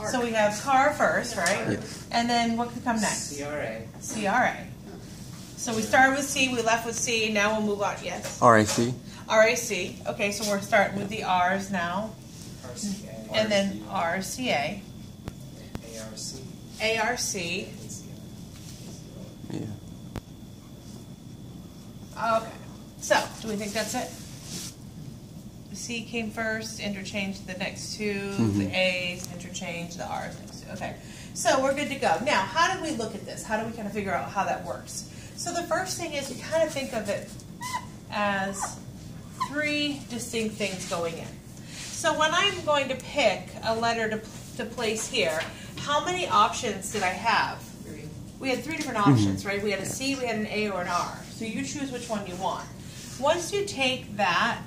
So we have car first, right? Yes. And then what could come next? CRA. CRA. So we started with C, we left with C, now we'll move on. Yes? RAC. RAC. Okay, so we're starting with the R's now. RCA. And then RCA. ARC. ARC. Yeah. Okay. So, do we think that's it? The C came first, interchange the next two, the A's, interchange the R's next two. Okay. So we're good to go. Now, how do we look at this? How do we kind of figure out how that works? So the first thing is we kind of think of it as three distinct things going in. So when I'm going to pick a letter to place here, how many options did I have? We had three different options, right? We had a C, we had an A, or an R. So you choose which one you want. Once you take that,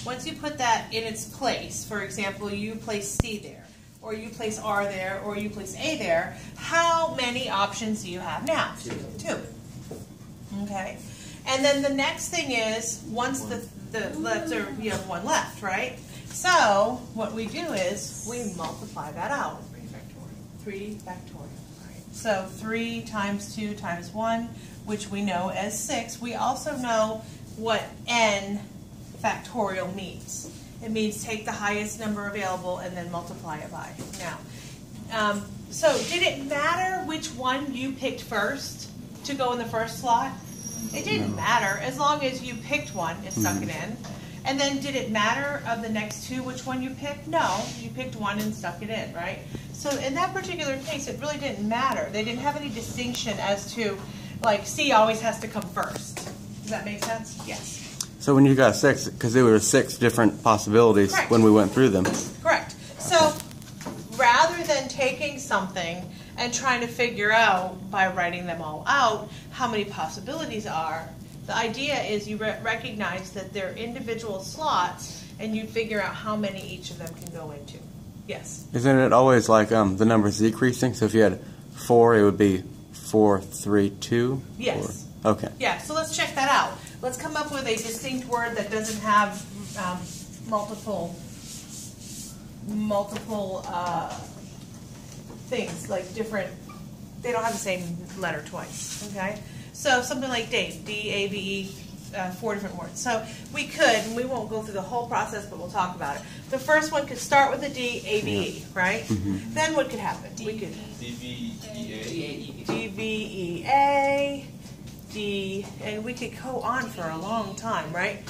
once you put that in its place, for example, you place C there, or you place R there, or you place A there, how many options do you have now? Two. Okay. And then the next thing is, once the letter, you have one left, right? So what we do is we multiply that out. 3 factorial. Right. So 3 times 2 times 1, which we know as 6. We also know what n factorial means. It means take the highest number available and then multiply it by. Now, so did it matter which one you picked first to go in the first slot? It didn't matter as long as you picked one and stuck it in. And then did it matter of the next two which one you picked? No, you picked one and stuck it in, right? So in that particular case, it really didn't matter. They didn't have any distinction as to, like, C always has to come first. Does that make sense? Yes. So when you got 6, because there were 6 different possibilities Correct. when we went through them. Correct. So rather than taking something and trying to figure out by writing them all out how many possibilities are, the idea is you recognize that they're individual slots and you figure out how many each of them can go into. Yes? Isn't it always like the numbers decreasing? So if you had 4, it would be 4, 3, 2? Yes. Or, okay. Yeah, so let's check that out. Let's come up with a distinct word that doesn't have multiple things, like different, they don't have the same letter twice, okay? So something like Dave, D-A-V-E, 4 different words. So we could, and we won't go through the whole process, but we'll talk about it. The first one could start with a D-A-V-E, right? Then what could happen? We could D-V-E-A. D-V-E-A, D, and we could go on for a long time, right?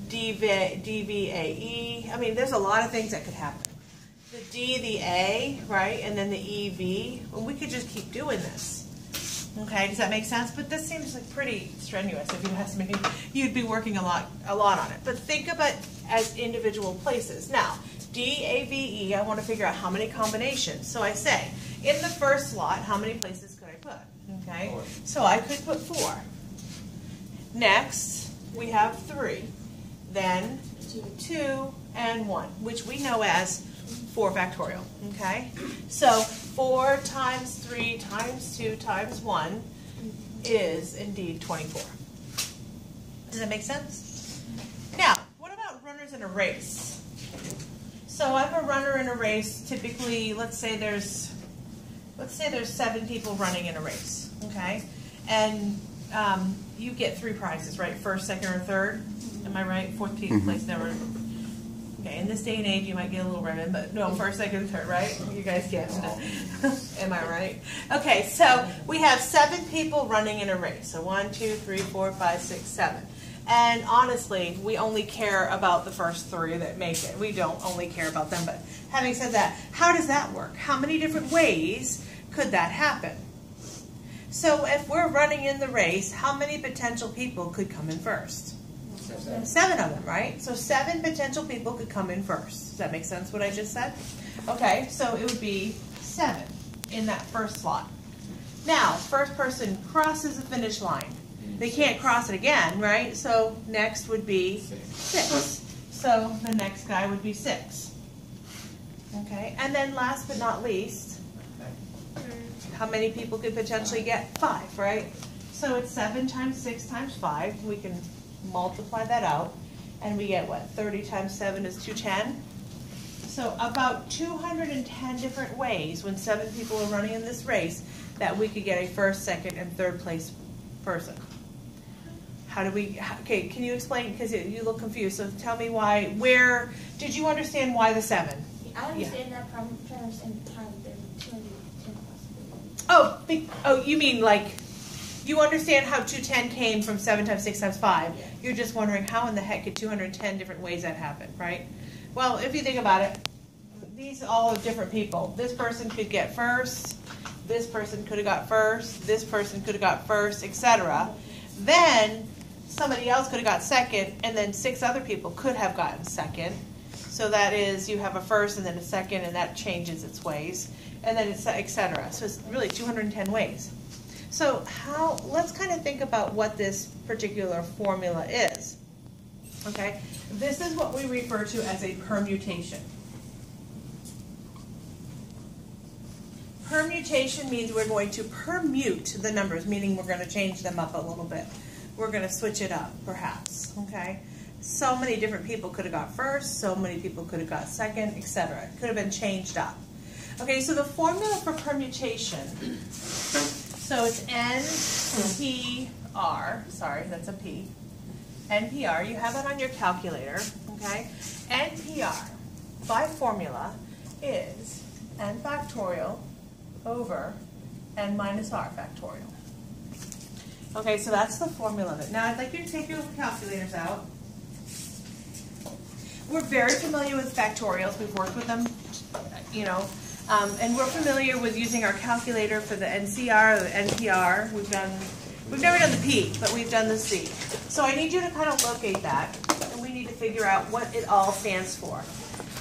D-V-A-E. I mean, there's a lot of things that could happen. The D, the A, right? And then the E-V. Well, we could just keep doing this. Okay, does that make sense? But this seems like pretty strenuous. If you ask me, you'd be working a lot on it. But think of it as individual places. Now, D-A-V-E, I want to figure out how many combinations. So I say, in the first slot, how many places could I put? Okay, so I could put 4. Next, we have 3. Then 2 and 1, which we know as 4 factorial. Okay, so 4 times 3 times 2 times 1 is indeed 24. Does that make sense? Now, what about runners in a race? So I'm a runner in a race. Typically, let's say there's 7 people running in a race. Okay, and you get 3 prizes, right? First, second, or third. Am I right? 4th place never. Okay, in this day and age, you might get a little ribbon, but no, first, second, third, right? You guys get it. Am I right? Okay, so we have 7 people running in a race. So 1, 2, 3, 4, 5, 6, 7. And honestly, we only care about the first 3 that make it. We don't only care about them. But having said that, how does that work? How many different ways could that happen? So if we're running in the race, how many potential people could come in first? 7 of them, right? So 7 potential people could come in first. Does that make sense what I just said? Okay, so it would be 7 in that first slot. Now, first person crosses the finish line. They can't cross it again, right? So next would be 6. So the next guy would be 6. Okay, and then last but not least, how many people could potentially get 5, right? So it's 7 times 6 times 5. We can multiply that out, and we get what? 30 times 7 is 210. So So about 210 different ways when 7 people are running in this race that we could get a first, second, and third place person. How do we, okay, can you explain, because you look confused, so tell me why, where, did you understand why the 7? I understand that from trying to understand the time there were 210 possibilities. Oh, you mean like, you understand how 210 came from 7 times 6 times 5. Yes. You're just wondering how in the heck could 210 different ways that happen, right? Well, if you think about it, these all are different people. This person could get first, this person could have got first, this person could have got first, etc. Then somebody else could have got second, and then 6 other people could have gotten second. So that is, you have a first and then a second, and that changes its ways, and then it's etc. So it's really 210 ways. So let's kind of think about what this particular formula is. Okay, this is what we refer to as a permutation. Permutation means we're going to permute the numbers, meaning we're going to change them up a little bit. We're going to switch it up, perhaps, okay? So many different people could have got first, so many people could have got second, etc. It could have been changed up. Okay, so the formula for permutation, so it's NPR, sorry, that's a P. NPR, you have it on your calculator, okay? NPR, by formula, is n factorial over n minus r factorial. Okay, so that's the formula of it. Now I'd like you to take your calculators out. We're very familiar with factorials. We've worked with them, you know, and we're familiar with using our calculator for the NCR or the NPR. We've never done the P, but we've done the C. So I need you to kind of locate that, and we need to figure out what it all stands for.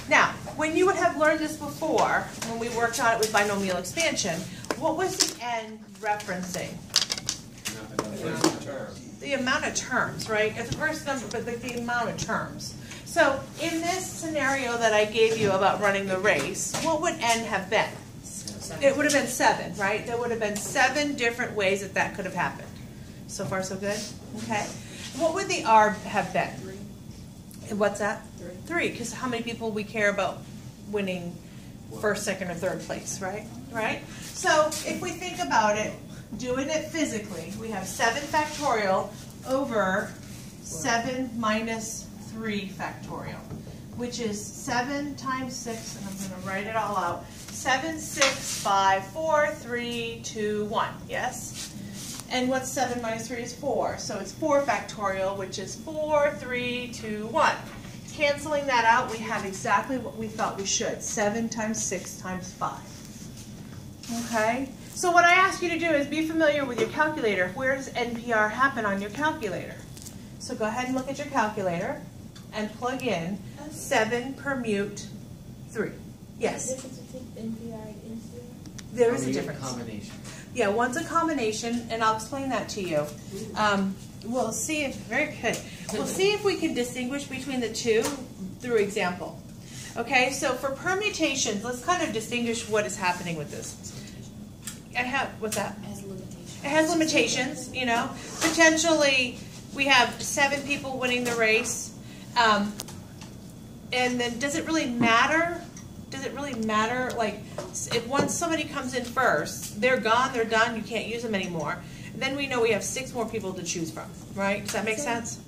Now, when you would have learned this before, when we worked on it with binomial expansion, what was the n referencing? The amount of terms, right? It's the first number, but the amount of terms. So in this scenario that I gave you about running the race, what would n have been? It would have been 7, right? There would have been 7 different ways that could have happened. So far, so good? Okay. What would the r have been? 3. What's that? 3, because how many people we care about winning first, second, or third place, right? Right? So if we think about it, doing it physically, we have 7 factorial over 7 minus 3 factorial, which is 7 times 6, and I'm going to write it all out. 7, 6, 5, 4, 3, 2, 1. Yes? And what's 7 minus 3 is 4. So it's 4 factorial, which is 4, 3, 2, 1. Canceling that out, we have exactly what we thought we should. 7 times 6 times 5. Okay? So what I ask you to do is be familiar with your calculator. Where does NPR happen on your calculator? So go ahead and look at your calculator and plug in 7 permute 3. Yes? The difference between NPR and NCR? There is a difference. Combination. Yeah, one's a combination, and I'll explain that to you. We'll see if, very good. We'll see if we can distinguish between the two through example. Okay, so for permutations, let's kind of distinguish what is happening with this. What's that? It has limitations. It has limitations, you know. Potentially, we have 7 people winning the race. And then, does it really matter? Does it really matter? Like, if once somebody comes in first, they're gone, they're done, you can't use them anymore. Then we know we have 6 more people to choose from, right? Does that make sense?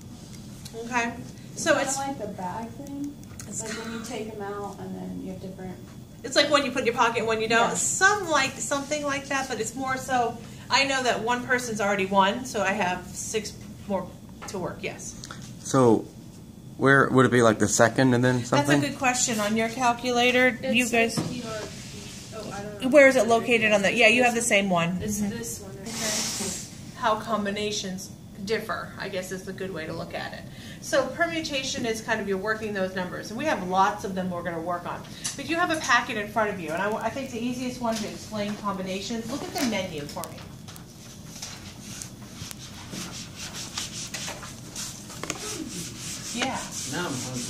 Okay. So it's kind of like the bag thing. It's like when you take them out and then you have different. It's like one you put in your pocket and one you don't. Yeah. Something like that, but it's more so. I know that one person's already won, so I have 6 more to work. Yes. So, where would it be, like the second and then something? That's a good question on your calculator. It's you guys. I don't know. Where is it located on the? Yeah, you have the same one. It's this one. How combinations differ, I guess is the good way to look at it. So permutation is kind of you're working those numbers. And we have lots of them we're going to work on. But you have a packet in front of you. And I think the easiest one to explain combinations, look at the menu for me. Yeah. Now I'm hungry.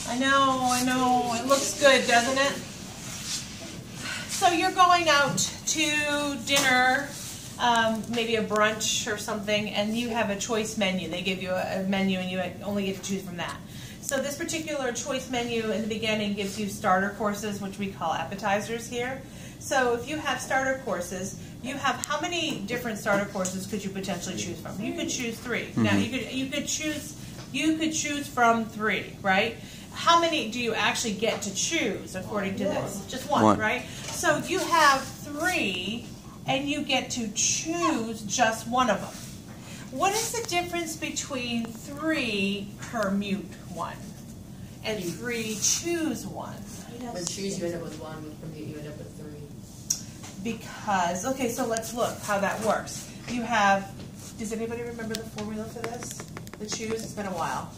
I know. It looks good, doesn't it? So you're going out to dinner, maybe a brunch or something, and you have a choice menu. They give you a menu, and you only get to choose from that. So this particular choice menu in the beginning gives you starter courses, which we call appetizers here. So if you have starter courses, you have how many different starter courses could you potentially choose from? You could choose 3. Now you could choose from 3, right? How many do you actually get to choose according to this? Just one, right? So you have 3 and you get to choose just one of them. What is the difference between 3 permute 1 and 3 choose 1? With choose, you end up with 1. With permute, you end up with 3. Because, okay, so let's look how that works. You have, does anybody remember the formula for this? The choose, it's been a while.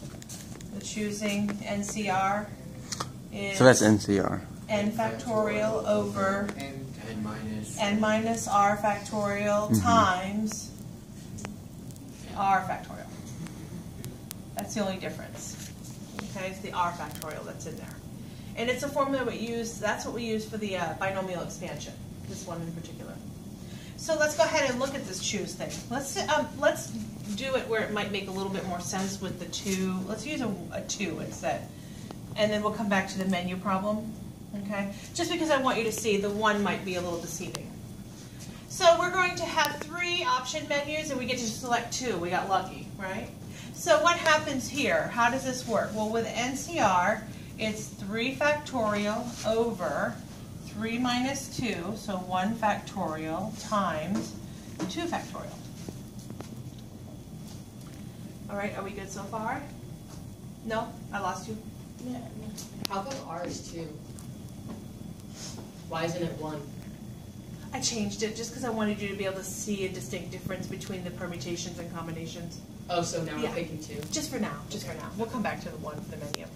The choosing NCR is... So that's NCR. N factorial over N minus R factorial times R factorial. That's the only difference. Okay, it's the R factorial that's in there. And it's a formula we use, that's what we use for the binomial expansion, this one in particular. So let's go ahead and look at this choose thing. Let's do it where it might make a little bit more sense with the 2. Let's use a 2 instead. And then we'll come back to the menu problem. Okay? Just because I want you to see the 1 might be a little deceiving. So we're going to have 3 option menus and we get to select 2. We got lucky, right? So what happens here? How does this work? Well, with NCR, it's 3 factorial over 3 minus 2, so 1 factorial times 2 factorial. All right, are we good so far? No? I lost you? Yeah. How come R is 2? Why isn't it 1? I changed it just because I wanted you to be able to see a distinct difference between the permutations and combinations. Oh, so now we're picking 2. Just for now, just for now. We'll come back to the 1 for the menu.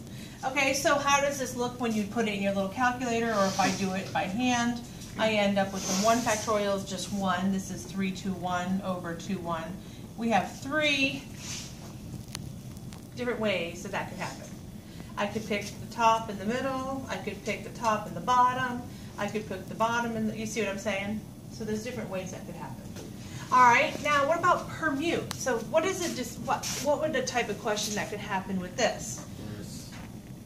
Okay, so how does this look when you put it in your little calculator, or if I do it by hand? I end up with the 1 factorial is just 1. This is 3, 2, 1 over 2, 1. We have 3 different ways that could happen. I could pick the top and the middle. I could pick the top and the bottom. I could pick the bottom and you see what I'm saying? So there's different ways that could happen. All right, now what about permute? So what is it? Just what would the type of question that could happen with this? There's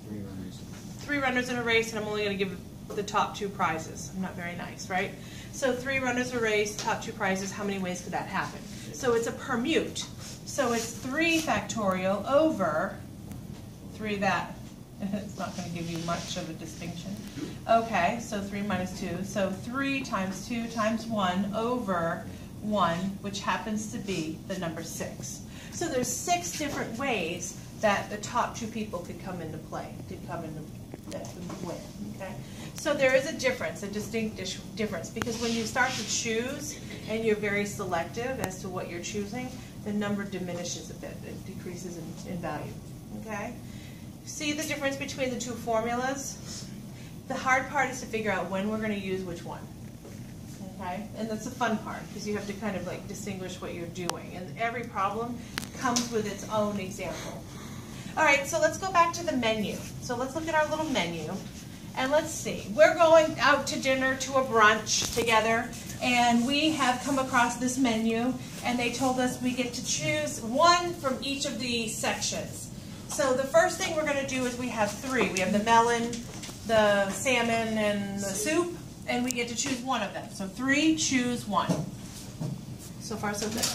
3 runners. 3 runners in a race, and I'm only going to give the top 2 prizes. I'm not very nice, right? So 3 runners in a race, top 2 prizes. How many ways could that happen? So it's a permute. So it's 3 factorial over 3 that. It's not going to give you much of a distinction. Okay, so 3 minus 2. So 3 times 2 times 1 over 1, which happens to be the number 6. So there's 6 different ways that the top 2 people could come into play, could come into win. Okay? So there is a difference, a distinct difference, because when you start to choose and you're very selective as to what you're choosing, the number diminishes a bit. It decreases in value. Okay? See the difference between the 2 formulas? The hard part is to figure out when we're going to use which one. Okay? And that's the fun part, because you have to kind of like distinguish what you're doing. And every problem comes with its own example. All right, so let's go back to the menu. So let's look at our little menu. And let's see. We're going out to dinner, to a brunch together, and we have come across this menu, and they told us we get to choose 1 from each of the sections. So the first thing we're going to do is we have 3. We have the melon, the salmon, and the soup, and we get to choose 1 of them. So 3, choose 1. So far, so good.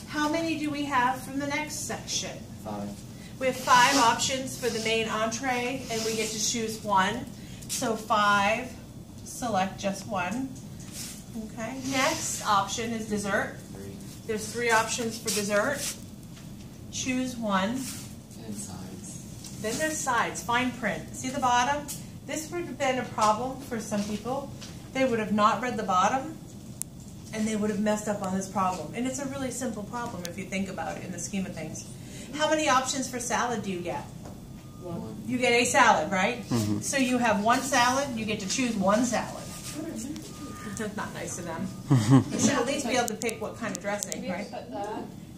How many do we have from the next section? 5. We have 5 options for the main entree, and we get to choose 1. So 5, select just 1. Okay. Next option is dessert. 3. There's 3 options for dessert. Choose 1. And sides. Then there's sides, fine print. See the bottom? This would have been a problem for some people. They would have not read the bottom, and they would have messed up on this problem. And it's a really simple problem if you think about it in the scheme of things. How many options for salad do you get? 1. You get a salad, right? So you have 1 salad, you get to choose 1 salad. That's not nice of them. You should at least be able to pick what kind of dressing, right?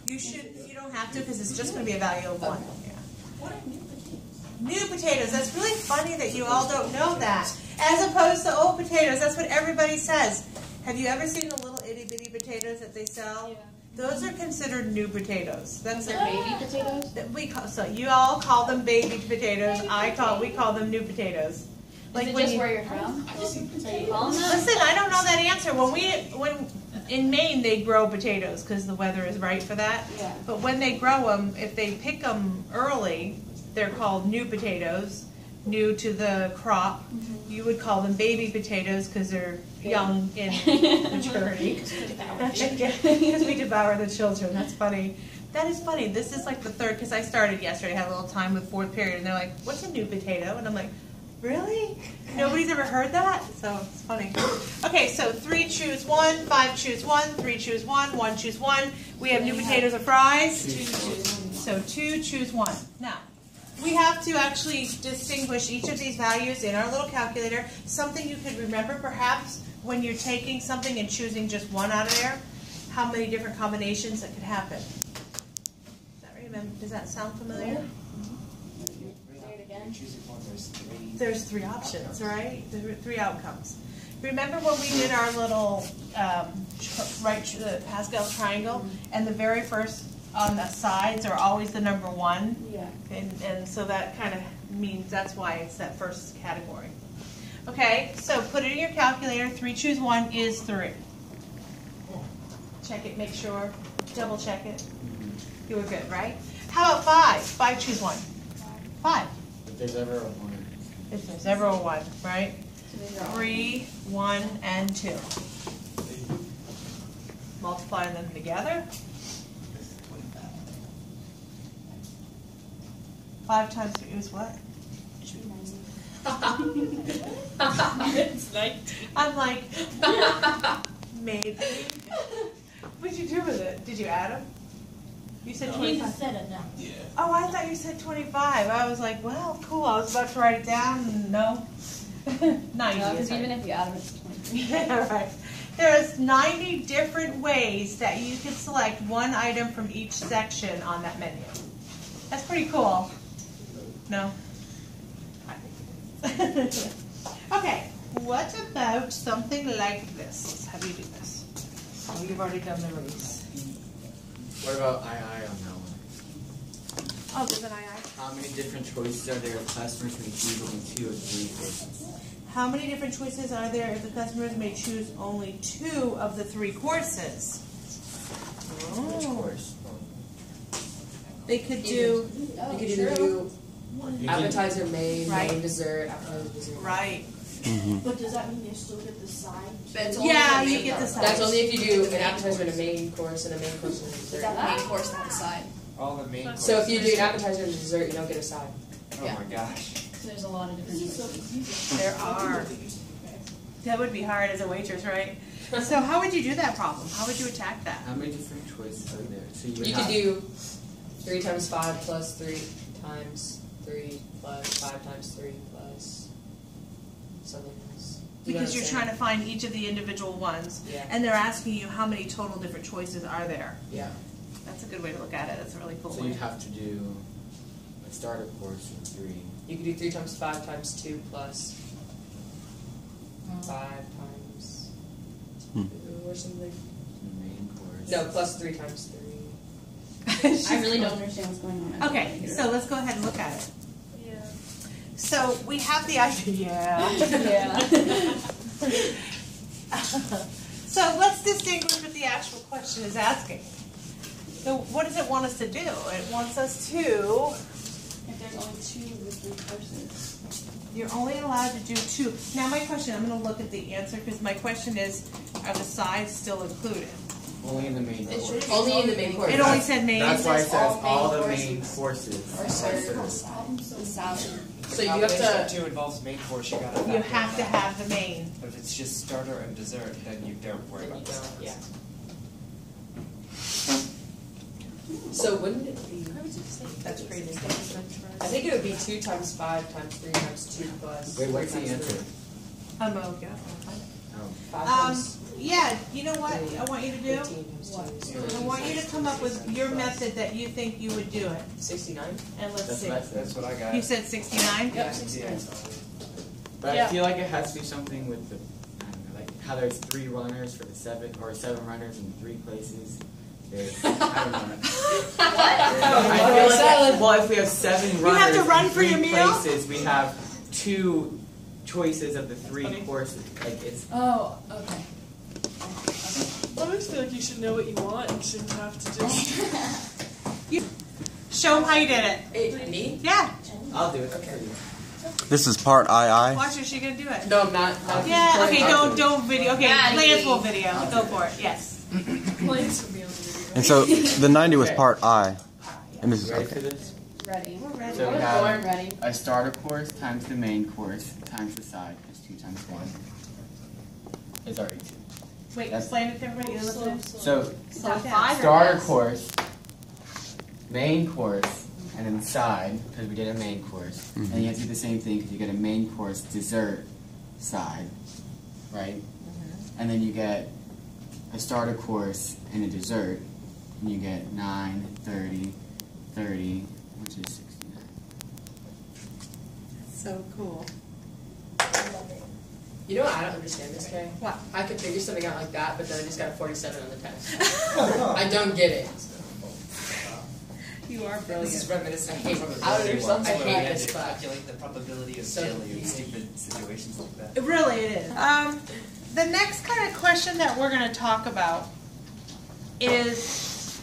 You should. You don't have to, because it's just going to be a value of 1. Yeah. What are new potatoes? New potatoes. That's really funny that you all don't know that. As opposed to old potatoes. That's what everybody says. Have you ever seen the little itty bitty potatoes that they sell? Yeah. Those are considered new potatoes. That's They're baby potatoes? so you all call them baby potatoes. We call them new potatoes. Is it just where you're from? So you call them that? Listen, I don't know that answer. When in Maine they grow potatoes because the weather is right for that. Yeah. But when they grow them, if they pick them early, they're called new potatoes, new to the crop. You would call them baby potatoes because they're young in maturity. Because we devour the children. That's funny. That is funny. This is like the third, because I started yesterday, I had a little time with fourth period, and they're like, what's a new potato? And I'm like, really? Nobody's ever heard that? So it's funny. Okay, so 3 choose 1, 5 choose 1, 3 choose 1, 1 choose 1. We have new potatoes or fries. 2 choose 1. So 2 choose 1. Now, we have to actually distinguish each of these values in our little calculator. Something you could remember perhaps when you're taking something and choosing just one out of there, how many different combinations that could happen. Does that sound familiar? There's 3 options, right? There are 3 outcomes. Remember when we did our little Pascal triangle, and the very first on the sides are always the number 1? Yeah. And so that kind of means that's why it's that first category. Okay, so put it in your calculator. 3 choose 1 is 3. Check it, make sure, double check it. You were good, right? How about 5? 5 choose 1. 5. If there's ever a 1. If there's ever a 1, right? 3, 1, and 2. Multiply them together. 5 times 3 is what? It's 19. I'm like, maybe. What'd you do with it? Did you add them? You said 25. said it now. Yeah. Oh, I thought you said 25. I was like, well, cool. I was about to write it down. And no. 90. Because even if you add them, it's 20. Yeah, right. There's 90 different ways that you can select one item from each section on that menu. That's pretty cool. No? Okay, what about something like this? Let's have you do this. Oh, you've already done the race. What about II on that one? Oh, there's an II. How many different choices are there if customers may choose only 2 of 3 courses? How many different choices are there if the customers may choose only 2 of the 3 courses? Which Oh. course? They could do, You could either do You appetizer, main, Right. main dessert, appetizer, dessert. right. But does that mean you still get the side? That's Yeah, only you get the That's sides. only if you do an appetizer and a main course and a main course and a Is dessert. that the main course, not the side? All the main courses. So if you do an appetizer and a dessert, you don't get a side. Oh my gosh. So there's a lot of different choices. There are. That would be hard as a waitress, right? So how would you do that problem? How would you attack that? How many different choices are there? So you would You have could do 3 times 5 plus 3 times 3 plus 5 times 3 plus something else. Because you're trying to find each of the individual ones, Yeah. and they're asking you how many total different choices are there. Yeah. That's a good way to look at it. That's a really cool So way. you'd have to do a starter course of 3. You could do 3 times 5 times 2 plus 5 times 2 or something. Main course. No, plus 3 times 3. I really don't understand what's going on. Okay, so let's go ahead and look at it. Yeah. So we have the idea. Yeah. So let's distinguish what the actual question is asking. So what does it want us to do? It wants us to, If there's only 2 of the 3 courses. you're only allowed to do 2. Now my question, I'm going to look at the answer because my question is, are the sides still included? Only in the main course. Only in the main course. It only said main. That's why it says all the courses. main courses. Or served. Salad. So you have to. Two involves main course. You gotta. You have to have the main. But if it's just starter and dessert, then you don't worry about this. Yeah. So wouldn't it be? That's crazy. I think it would be 2 times 5 times 3 times 2 plus. Wait, what's the 3 times answer? 3. I'm okay. Oh. 5 times Yeah, you know what I want you to do? 15 times 2 I want you to come up with your method that you think you would do it. 69. And let's That's see. what I said. That's what I got. You said 69? Yep, 69. But Yeah. I feel like it has to be something with the, I don't know, like how there's 3 runners for the 7, or 7 runners in 3 places. It's, I don't know. What? Salad. Well, if we have 7 runners, have to run in for your 3 meal? places, we have 2 choices of the 3 courses. Like it's. Oh, okay. I always feel like you should know what you want and shouldn't have to just. Show them how you did it. Hey, me? Yeah. I'll do it. Okay. This is part II. Watch her. She gonna do it. No, I'm not. Yeah. Okay. Don't video. Okay. Maddie. Lance will video. Go for it. Yes. Plays for me on the video. And so the 90 was part I. And this is Ready for okay. this? Ready. We're ready. So we Born have ready. a starter course times the main course times the side is 2 times 1. Is already 2. Wait. Explain it to everybody. You listen. So Slow down. 5 or starter less? course, main course, and then side because we did a main course, and you have to do the same thing because you get a main course dessert side, right? And then you get a starter course and a dessert, and you get 9, 30, 30, which is 69. So cool. You know what? I don't understand this, Kay. What? I could figure something out like that, but then I just got a 47 on the test. I don't get it. You are This brilliant. is reminiscent I of hate- probability I don't know, ones I where we hate had this to class. calculate the probability of So failure in easy. stupid situations like that. It really it is. The next kind of question that we're going to talk about is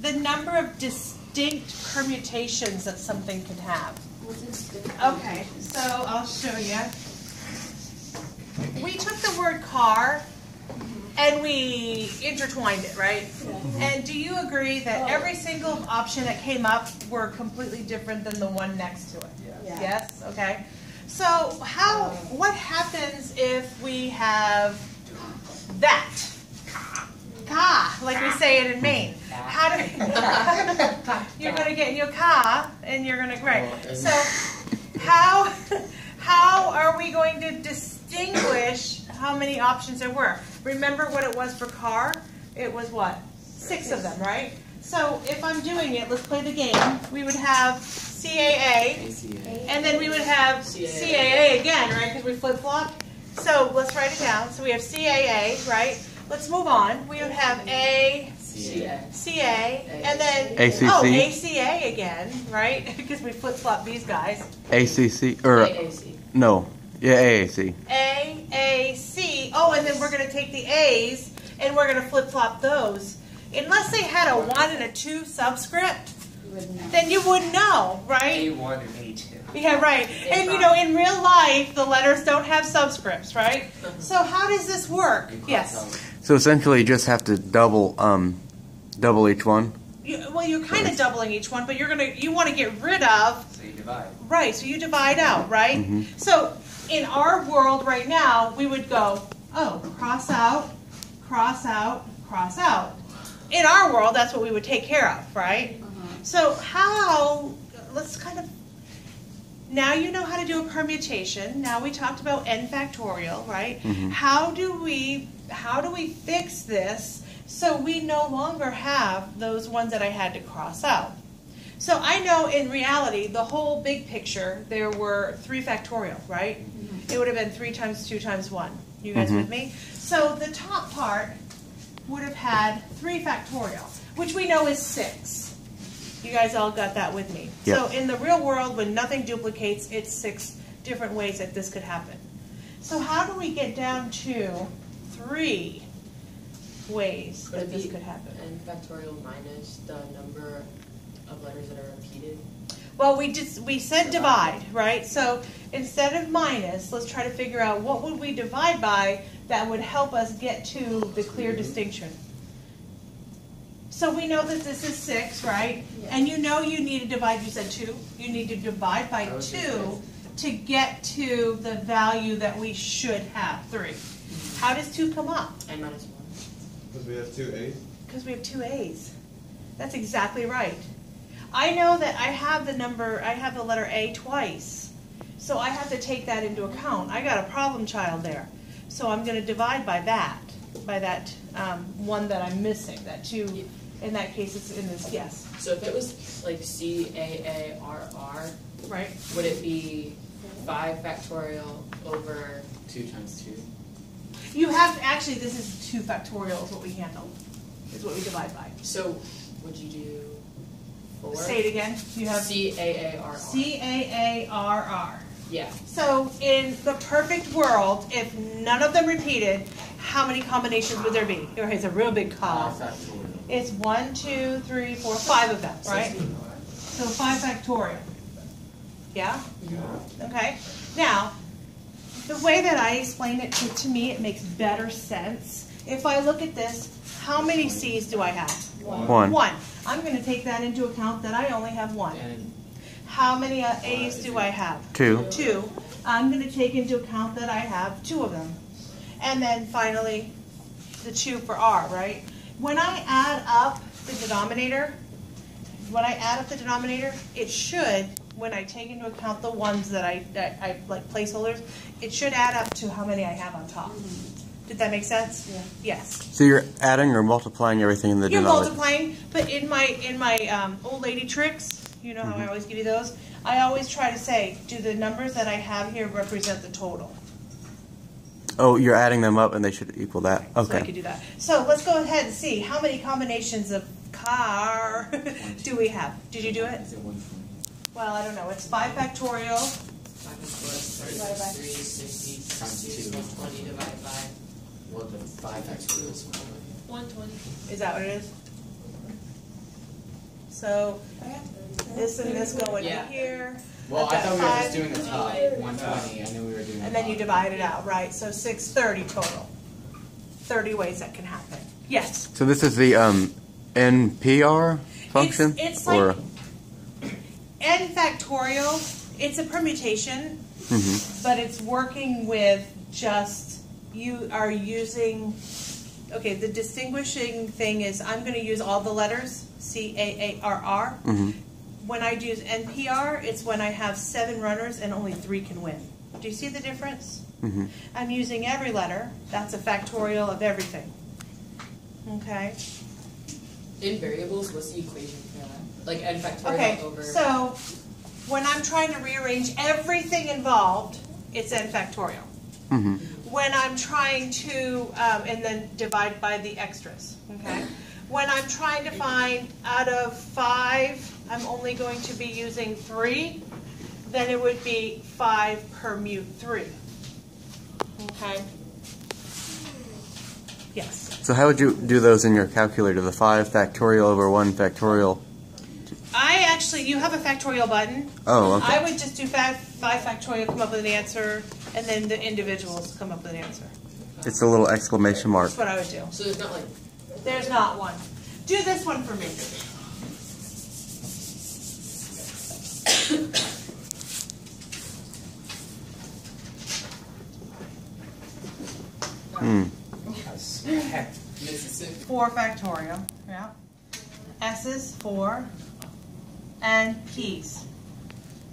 the number of distinct permutations that something can have. What's this different? Okay, so I'll show you. We took the word car and we intertwined it, right? And do you agree that every single option that came up were completely different than the one next to it? Yeah. Yes? Okay. So what happens if we have that? Ka, like we say it in Maine. How do you're going to get in your car and you're going to, right. So how are we going to distinguish how many options there were? Remember what it was for car? It was what? 6 of them, right? So if I'm doing it, let's play the game. We would have CAA, and then we would have CAA again, right? Because we flip-flop. So let's write it down. So we have CAA, right? Let's move on. We would have CA, and then ACC. ACA again, right? Because we flip-flop these guys. ACC or AAC. no, yeah, AAC. AAC. Oh, and then we're going to take the A's and we're going to flip-flop those. Unless they had a 1 and a 2 subscript, You wouldn't know. then you would know, right? A1 and A2. Yeah, right. And you know, in real life, the letters don't have subscripts, right? So how does this work? Yes. So essentially, you just have to double each one. Well, you're kind of doubling each one, but you want to get rid of. So you divide. Right, so you divide out, right? Mhm. So in our world right now, we would go, oh, cross out, cross out, cross out. In our world, that's what we would take care of, right? So let's kind of, now you know how to do a permutation. Now we talked about n factorial, right? Mhm. How do we fix this so we no longer have those ones that I had to cross out? So I know in reality, the whole big picture, there were 3 factorial, right? It would have been 3 times 2 times 1. You guys with me? So the top part would have had 3 factorial, which we know is 6. You guys all got that with me. Yep. So in the real world, when nothing duplicates, it's 6 different ways that this could happen. So how do we get down to 3 ways Could that it this be could happen? n factorial minus the number of letters that are repeated? Well, we said divide, right? So instead of minus, let's try to figure out what would we divide by that would help us get to the clear distinction. So we know that this is 6, right? Yeah. And you know you need to divide, you said 2. You need to divide by 2 to get to the value that we should have, 3. How does 2 come up? N minus 1. Because we have 2 A's? Because we have 2 A's. That's exactly right. I know that I have the letter A twice. So I have to take that into account. I got a problem child there. So I'm going to divide by that one that I'm missing, that 2. In that case, it's in this, yes. So if it was like CAARR, Right? would it be 5 factorial over 2 times 2. You have, actually, this is 2 factorial is what we handled. is what we divide by. So, would you do 4? Say it again. You have C-A-A-R-R. C-A-A-R-R. Yeah. So in the perfect world, if none of them repeated, how many combinations would there be? Okay, it's a real big column. It's 1, 2, 3, 4, 5 of them, right? So 5 factorial. Yeah? Okay. Now, the way that I explain it to me, it makes better sense. If I look at this, how many C's do I have? 1. 1. I'm going to take that into account that I only have 1. How many A's do I have? 2. 2. I'm going to take into account that I have 2 of them. And then finally, the 2 for R, right? When I add up the denominator, it should, when I take into account the ones that I like placeholders, it should add up to how many I have on top. Did that make sense? Yeah. Yes. So you're adding or multiplying everything in the You're denominator? multiplying, but in my old lady tricks, you know how I always give you those? I always try to say, do the numbers that I have here represent the total? Oh, you're adding them up and they should equal that. So I Okay. could do that. So let's go ahead and see how many combinations of car do we have. Did you do it? Well, I don't know. It's 5 factorial. 5 plus 3, 60, times 2, 120 divided by. Well, the 5 factorial is 120. Is that what it is? So this and this go in Yeah. here. Well, I've I got thought we were 5, just doing the top, 120. I knew we were doing and the then you top. divide it out, right? So 630 total. 30 ways that can happen. Yes. So this is the NPR function? It's or like n factorial. It's a permutation, but it's working with just, you are using, okay, the distinguishing thing is I'm going to use all the letters, C-A-A-R-R. When I use NPR, it's when I have 7 runners and only 3 can win. Do you see the difference? I'm using every letter. That's a factorial of everything. Okay. In variables, what's the equation for that? Like n factorial Okay, over. so when I'm trying to rearrange everything involved, it's n factorial. When I'm trying to, and then divide by the extras, okay? When I'm trying to find out of 5, I'm only going to be using 3, then it would be 5 permute 3, okay? Yes. So how would you do those in your calculator? The 5 factorial over 1 factorial? I actually, you have a factorial button. Oh, okay. I would just do 5 factorial, come up with an answer, and then the individuals come up with an answer. It's a little exclamation mark. That's what I would do. So there's not like. There's not one. Do this one for me. Mississippi. 4 factorial. Yeah. S's 4 and P's.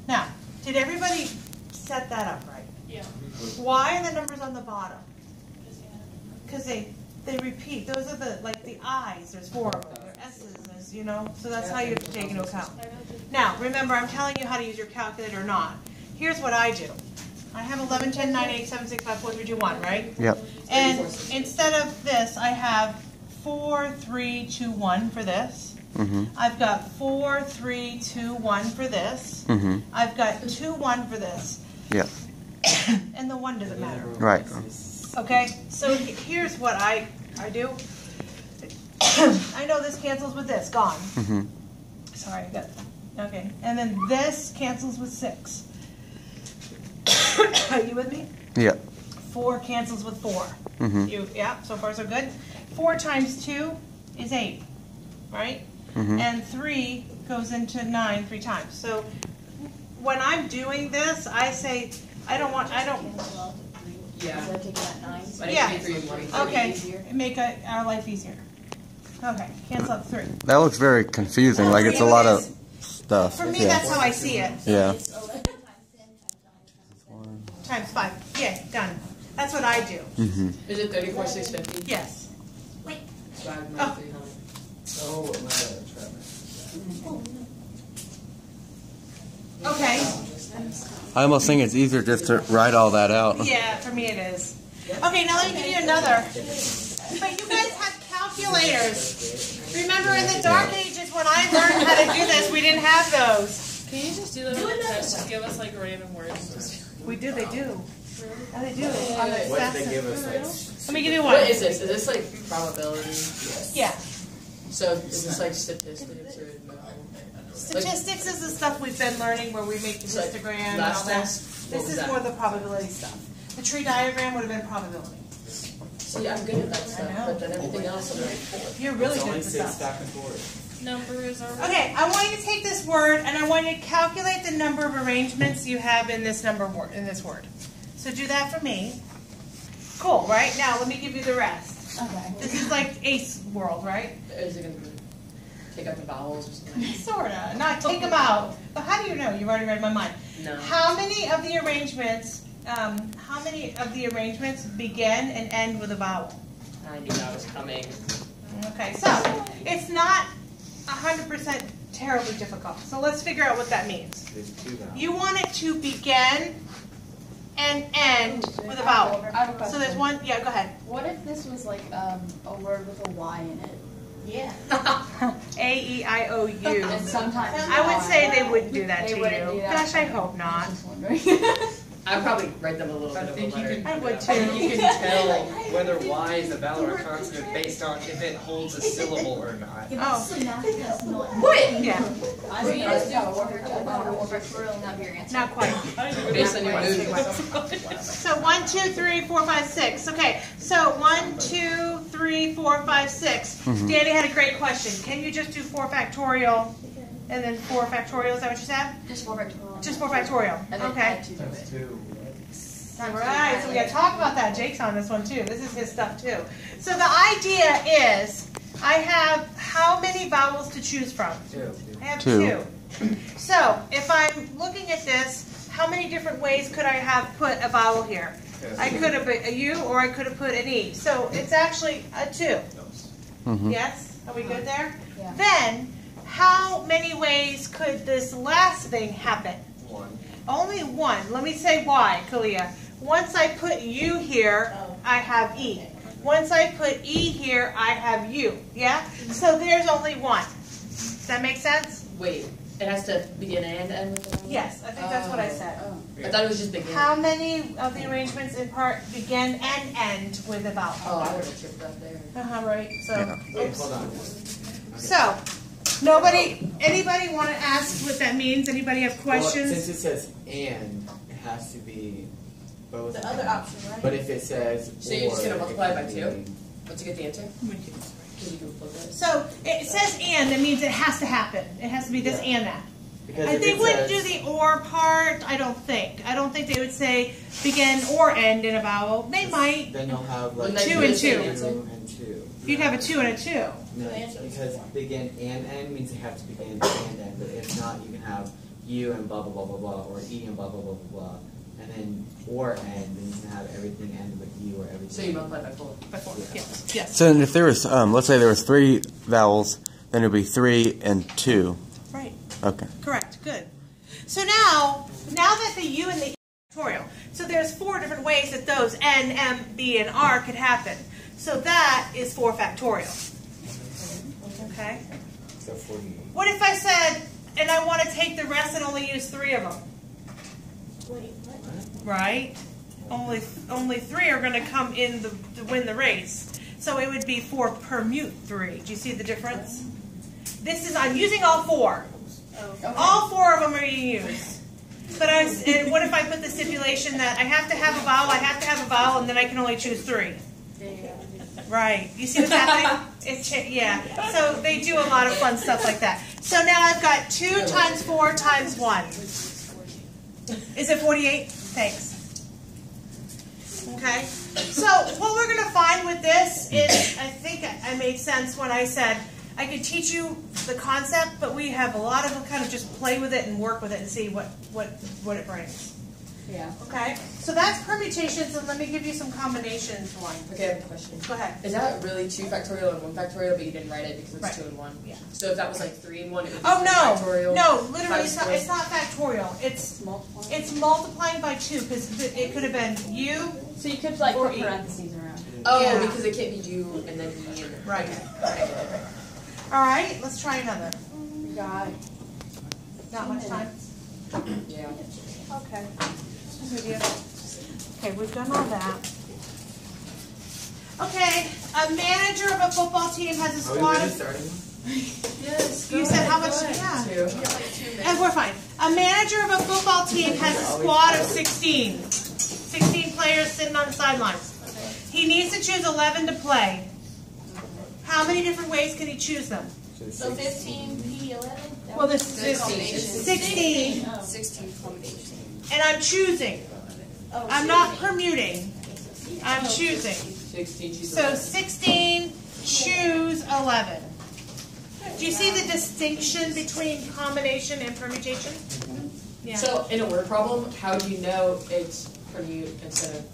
Now, did everybody set that up right? Yeah. Why are the numbers on the bottom? Because they repeat. Those are the, like the I's, there's 4 of them. There are S's, there's, you know, so that's how you have to take into account. Now, remember, I'm telling you how to use your calculator or not. Here's what I do. I have 11, 10, 9, 8, 7, 6, 5, 4, 3, 2, 1, right? Yep. And instead of this, I have 4, 3, 2, 1 for this. I've got 4, 3, 2, 1 for this. I've got 2, 1 for this. Yep. And the 1 doesn't matter. Right. Okay, so here's what I do. I know this cancels with this, gone. Sorry, I got, okay. And then this cancels with 6. Are you with me? Yep. 4 cancels with 4. Yeah, so far so good. 4 times 2 is 8, right? And 3 goes into 9 3 times. So when I'm doing this, I say, I don't. Yeah. So take that 9. But Yeah. it can be 3 and 1. Okay, make our life easier. Okay, cancel out 3. That looks very confusing. Like it's a lot of stuff. For me, Yeah. that's how I see it. Yeah. It's 11 times 10 times 9 Times 5. Yeah, done. That's what I do. Is it 34,650? Yes. So I have Oh. 300. Oh, my bad, Travis. Okay. I almost think it's easier just to write all that out. Yeah, for me it is. Okay, now let me give you another. But you guys have calculators. Remember in the dark ages when I learned how to do this, we didn't have those. Can you just do that on the test? Just give us like random words. We do, they do. Oh, they do. What did they give us? Like, Let me give you one. What is this? Is this like probability? Yeah. So is this like statistics or no? Statistics is the stuff we've been learning where we make the Like histogram and last all that. test? What This was is that? more the probability stuff. The tree diagram would have been probability. See, I'm good at that stuff, know. but then everything else I'm like, You're really it's good only at the 6 stuff. back and forth. Numbers are. Okay, I want you to take this word and I want you to calculate the number of arrangements you have in this word. So do that for me. Cool, right? Now let me give you the rest. Okay. This is like AICE world, right? is it going to take out the vowels or something? Sorta. Not take them out. But how do you know? You've already read my mind. No. How many of the arrangements begin and end with a vowel? I knew that was coming. Okay, so it's not 100% terribly difficult. So let's figure out what that means. There's 2 vowels. You want it to begin and end with a vowel. I have a question. So there's one, yeah, go ahead. What if this was like a word with a Y in it? Yeah. A-E-I-O-U. And sometimes I would say they wouldn't do that They to wouldn't you. do that. Gosh, I hope I not. was just wondering. I'd probably write them a little I bit of a think you letter. can. I would I think too. you can tell whether Y is a vowel or a consonant based on if it holds a syllable or not. Oh. What? Yeah, I mean, just do or factorial, not your answer. not quite. Based on your mood. So 1, 2, 3, 4, 5, 6. Okay, so 1, 2, 3, 4, 5, 6. Danny had a great question. Can you just do 4 factorial and then 4 factorial? Is that what you said? Just 4 factorial. Just 4 factorial. And then Okay. add 2 to That's it. 2. All right, so we got to talk about that. Jake's on this one too. This is his stuff too. So the idea is I have how many vowels to choose from? 2. I have 2. 2. So if I'm looking at this, how many different ways could I have put a vowel here? I could have put a U or I could have put an E. So it's actually a 2. Yes? Are we good there? Yeah. Then how many ways could this last thing happen? 1. Only one. Let me say why, Kalia. Once I put U here, I have E. Once I put E here, I have U. Yeah? So there's only one. Does that make sense? Wait, it has to begin and end with a vowel? Yes, I think that's what I said. I thought it was just begin. How many of the arrangements in part begin and end with a vowel? Oh, I would have tripped up there. Right. So, Wait, hold on. so anybody want to ask what that means? Anybody have Well, questions? since it says and, it has to be both. The other option, right? But if it says So you're just or, gonna multiply it by could 2? be- Once you get the answer? Because you can flip it. So it says and, that means it has to happen. It has to be this and that. Because They if it wouldn't says- do the or part, I don't think. I don't think they would say begin or end in a vowel. They might. Then you'll have like Wouldn't that 2 be and the same 2. answer? 2 and 2. You'd have a 2 and a 2. No, because begin and end means they have to begin and end. But if not, you can have U and blah blah blah blah blah, or E and blah blah blah blah blah, and then or end, then you can have everything end with U or everything. So you multiply by 4. By 4. Yes. Yes. So if there was, let's say there was 3 vowels, then it would be 3 and 2. Right. Okay. Correct. Good. So now that the U and the E are factorial, so there's 4 different ways that those N, M, B, and R could happen. So that is 4 factorial. Okay. So 48. What if I said, and I want to take the rest and only use 3 of them? Wait, what? Right? Only 3 are going to come in to win the race. So it would be 4 permute 3. Do you see the difference? This is, I'm using all 4. Okay. All 4 of them are being used. But and what if I put the stipulation that I have to have a vowel, and then I can only choose 3? Right. You see what's happening? Yeah. So they do a lot of fun stuff like that. So now I've got 2 times 4 times 1. Is it 48? Thanks. Okay. So what we're going to find with this is, I think I made sense when I said I could teach you the concept, but we have a lot of kind of just play with it and work with it and see what it brings. Yeah. Okay. So that's permutations, and let me give you some combinations. One. Okay, I have a question. Go ahead. Is that really 2 factorial and 1 factorial, but you didn't write it because it's Right. 2 and 1? Yeah. So if that was like 3 and 1, it would be Oh 3 no, factorial. no, literally times it's not factorial. It's Multiplying. multiplying by 2 because it could have been U. So you could like Or put E. parentheses around. Oh, Yeah. because it can't be you and then me and Right. Okay. All right, let's try another. We got Not much time? Yeah. Okay. Good idea. Okay, we've done all that. Okay, a manager of a football team has a squad of... starting? Yes. You said how much? Yeah. And we're fine. A manager of a football team has a squad of 16. 16 players sitting on the sidelines. He needs to choose 11 to play. How many different ways can he choose them? so 15 P 11. Well, this is 16. 16 combinations. And I'm choosing. I'm not permuting. I'm choosing. 16, choose So 11. 16, choose 11. Do you see the distinction between combination and permutation? Yeah. So, in a word problem, how do you know it's permute instead of...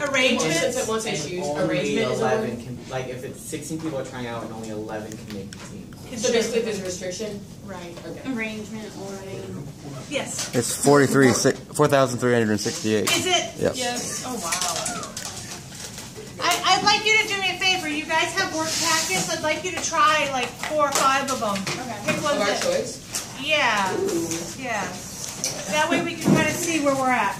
Arrangements. Once I And choose only arrangement is a word? 11 can, like if it's 16 people are trying out and only 11 can make the team. So basically there's a restriction? Right. Okay. Arrangement or Yes. It's 4,368. Is it? Yes. Yes. Oh, wow. I'd like you to do me a favor. You guys have work packets. I'd like you to try like 4 or 5 of them. Okay. Pick one Of our that, choice? yeah. Yeah. That way we can kind of see where we're at.